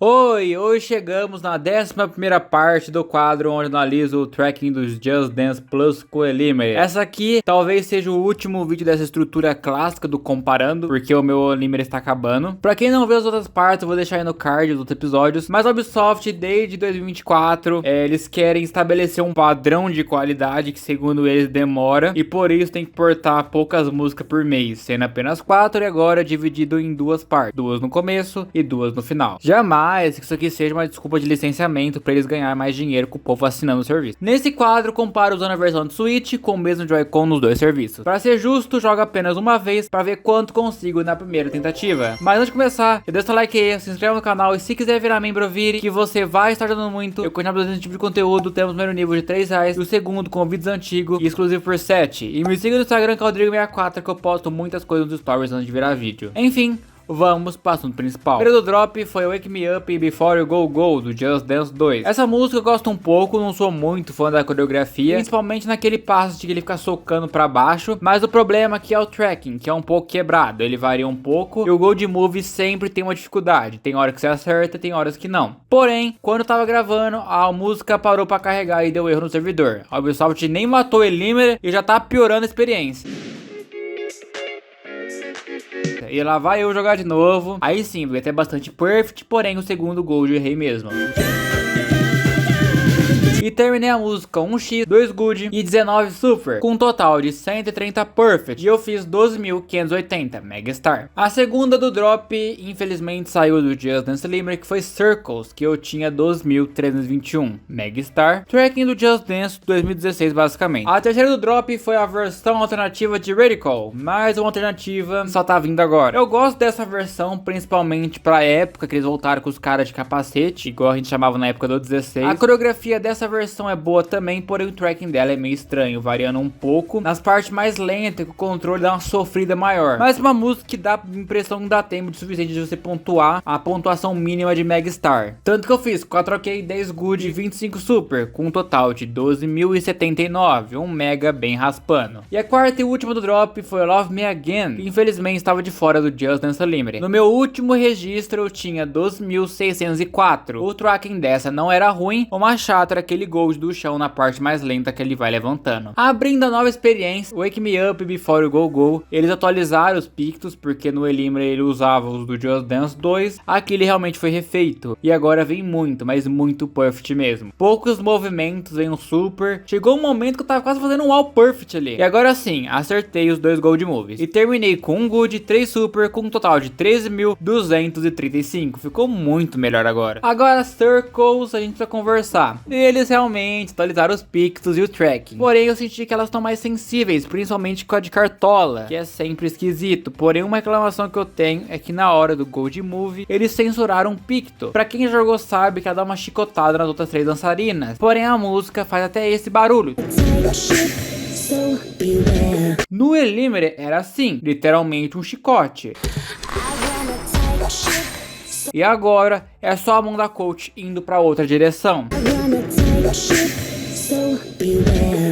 Oi, hoje chegamos na 11ª parte do quadro onde analiso o tracking dos Just Dance Plus com Elimere. Essa aqui talvez seja o último vídeo dessa estrutura clássica do comparando, porque o meu Elimere está acabando. Pra quem não viu as outras partes, eu vou deixar aí no card os outros episódios. Mas a Ubisoft, desde 2024, eles querem estabelecer um padrão de qualidade que, segundo eles, demora. E por isso tem que portar poucas músicas por mês, sendo apenas 4 e agora dividido em duas partes. 2 no começo e 2 no final. Jamais que isso aqui seja uma desculpa de licenciamento para eles ganhar mais dinheiro com o povo assinando o serviço. Nesse quadro, comparo usando a versão de Switch com o mesmo Joy-Con nos dois serviços. Para ser justo, jogo apenas uma vez para ver quanto consigo na primeira tentativa. Mas antes de começar, deixa o like aí, se inscreva no canal e se quiser virar membro, vire, que você vai estar dando muito. Eu continuo produzindo esse tipo de conteúdo, temos o primeiro nível de R$3 e o segundo com vídeos antigos e exclusivo por 7. E me siga no Instagram, que é o Rodrigo64, que eu posto muitas coisas nos stories antes de virar vídeo. Enfim, vamos para o assunto principal. O primeiro drop foi Wake Me Up e Before You Go Go, do Just Dance 2. Essa música eu gosto um pouco, não sou muito fã da coreografia, principalmente naquele passo de que ele fica socando para baixo, mas o problema aqui é o tracking, que é um pouco quebrado, ele varia um pouco, e o Gold Move sempre tem uma dificuldade, tem horas que você acerta, tem horas que não. Porém, quando eu tava gravando, a música parou para carregar e deu erro no servidor. A Ubisoft nem matou o Elimere e já tá piorando a experiência. E lá vai eu jogar de novo. Aí sim, vai ter bastante perfect, porém o segundo Gold eu errei mesmo. E terminei a música 1x, 2 good e 19 super, com um total de 130 perfect, e eu fiz 12.580 Megastar. A segunda do drop, infelizmente, saiu do Just Dance Elimere, que foi Circles, que eu tinha 12.321 Megastar. Tracking do Just Dance 2016 basicamente. A terceira do drop foi a versão alternativa de Radical, mais uma alternativa que só tá vindo agora. Eu gosto dessa versão principalmente pra época que eles voltaram com os caras de capacete, igual a gente chamava na época do 16. A coreografia dessa versão é boa também, porém o tracking dela é meio estranho, variando um pouco nas partes mais lentas, que o controle dá uma sofrida maior. Mas uma música que dá a impressão que dá tempo de suficiente de você pontuar a pontuação mínima de Megastar. Tanto que eu fiz 4OK, 10 good e 25 super, com um total de 12.079, um mega bem raspando. E a quarta e última do drop foi Love Me Again, que infelizmente estava de fora do Just Dance Elimere. No meu último registro eu tinha 12.604. O tracking dessa não era ruim, o mais chato era aquele gold do chão na parte mais lenta que ele vai levantando. Abrindo a nova experiência, Wake Me Up e Before You Go Go, eles atualizaram os pictos, porque no Elimere ele usava os do Just Dance 2, aqui ele realmente foi refeito, e agora vem muito, mas muito perfect mesmo. Poucos movimentos, vem um super, chegou um momento que eu tava quase fazendo um all perfect ali, e agora sim, acertei os dois gold moves, e terminei com um good, 3 super, com um total de 13.235, ficou muito melhor agora. Agora Circles, a gente precisa conversar. Eles realmente atualizaram os pictos e o tracking, porém eu senti que elas estão mais sensíveis, principalmente com a de cartola, que é sempre esquisito. Porém uma reclamação que eu tenho é que na hora do Gold Move eles censuraram um picto. Pra quem jogou sabe que ela dá uma chicotada nas outras 3 dançarinas, porém a música faz até esse barulho. No Elimere era assim, literalmente um chicote. E agora é só a mão da coach indo pra outra direção.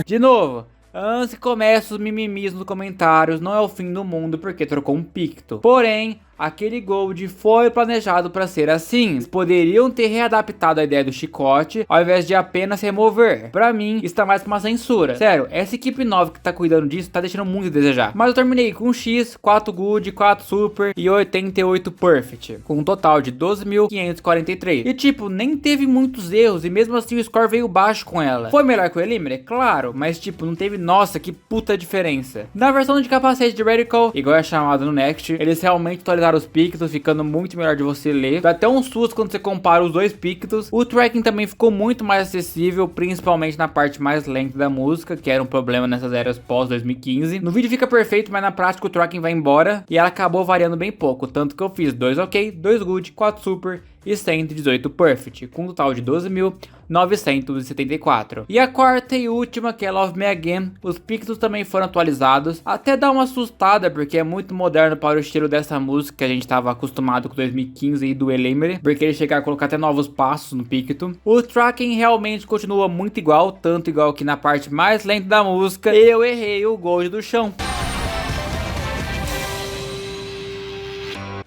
De novo, antes que comece os mimimis nos comentários, não é o fim do mundo porque trocou um picto. Porém, aquele gold foi planejado para ser assim. Eles poderiam ter readaptado a ideia do chicote ao invés de apenas remover. Pra mim, está mais pra uma censura. Sério, essa equipe nova que tá cuidando disso tá deixando muito a desejar. Mas eu terminei com um X, 4 good, 4 super e 88 perfect, com um total de 12.543. E tipo, nem teve muitos erros e mesmo assim o score veio baixo com ela. Foi melhor que o Elimere? Claro, mas tipo, não teve, nossa, que puta diferença. Na versão de capacete de Radical, igual é chamado no Next, eles realmente atualizaram os pictos, ficando muito melhor de você ler. Dá até um susto quando você compara os dois pictos. O tracking também ficou muito mais acessível, principalmente na parte mais lenta da música, que era um problema nessas eras pós 2015. No vídeo fica perfeito, mas na prática o tracking vai embora e ela acabou variando bem pouco, tanto que eu fiz 2 ok, 2 good, 4 super e 118 perfect, com um total de 12.974. E a quarta e última, que é Love Me Again, os pictos também foram atualizados, até dá uma assustada porque é muito moderno para o estilo dessa música que a gente estava acostumado com 2015 e do Elimere, porque ele chegar a colocar até novos passos no picto. O tracking realmente continua muito igual, tanto igual que na parte mais lenta da música eu errei o gold do chão.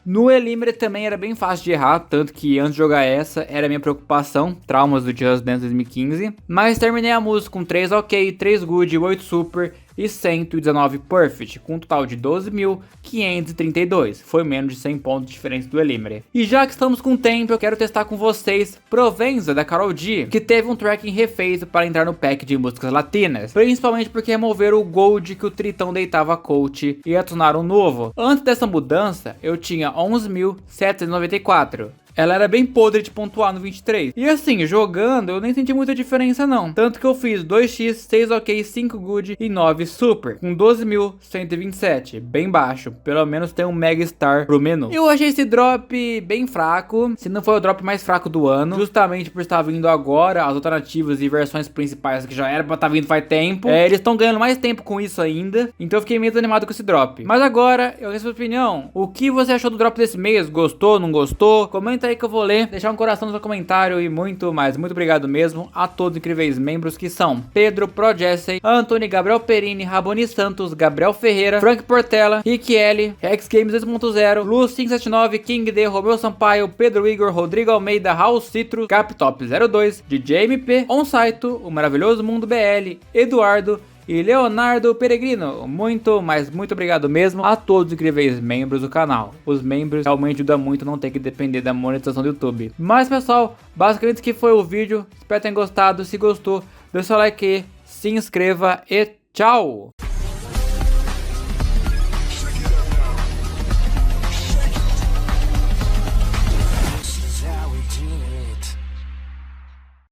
No Elimbre também era bem fácil de errar, tanto que antes de jogar essa era a minha preocupação, traumas do Just Dance 2015. Mas terminei a música com 3 ok, 3 good, 8 super e 119 perfect, com um total de 12.532. Foi menos de 100 pontos de diferença do Elimbre. E já que estamos com tempo, eu quero testar com vocês Provenza da Karol G, que teve um tracking refeito para entrar no pack de músicas latinas, principalmente porque removeram o gold que o Tritão deitava a coach e adicionaram um novo. Antes dessa mudança, eu tinha 11.794. Ela era bem podre de pontuar no 23. E assim, jogando, eu nem senti muita diferença não. Tanto que eu fiz 2x, 6 ok, 5 good e 9 super, com 12.127. Bem baixo, pelo menos tem um Mega Star pro menu. Eu achei esse drop bem fraco, se não foi o drop mais fraco do ano, justamente por estar vindo agora as alternativas e versões principais que já era pra estar vindo faz tempo. Eles estão ganhando mais tempo com isso ainda, então eu fiquei meio desanimado com esse drop. Mas agora, eu recebo a opinião. O que você achou do drop desse mês? Gostou, não gostou? Comenta aí que eu vou ler, deixar um coração no seu comentário e muito mais, muito obrigado mesmo a todos os incríveis membros que são Pedro, Pro Jesse, Antônio, Gabriel Perini, Raboni Santos, Gabriel Ferreira, Frank Portela, Rick L, Rex Games 2.0, Lu 579, King D, Romeu Sampaio, Pedro Igor, Rodrigo Almeida, Raul Citro, Captop 02, DJ MP, Onsaito, o Maravilhoso Mundo BL, Eduardo e Leonardo Peregrino. Muito, mas muito obrigado mesmo a todos os incríveis membros do canal. Os membros realmente ajudam muito, não ter que depender da monetização do YouTube. Mas pessoal, basicamente esse que foi o vídeo. Espero que tenham gostado. Se gostou, deixa o like, se inscreva e tchau!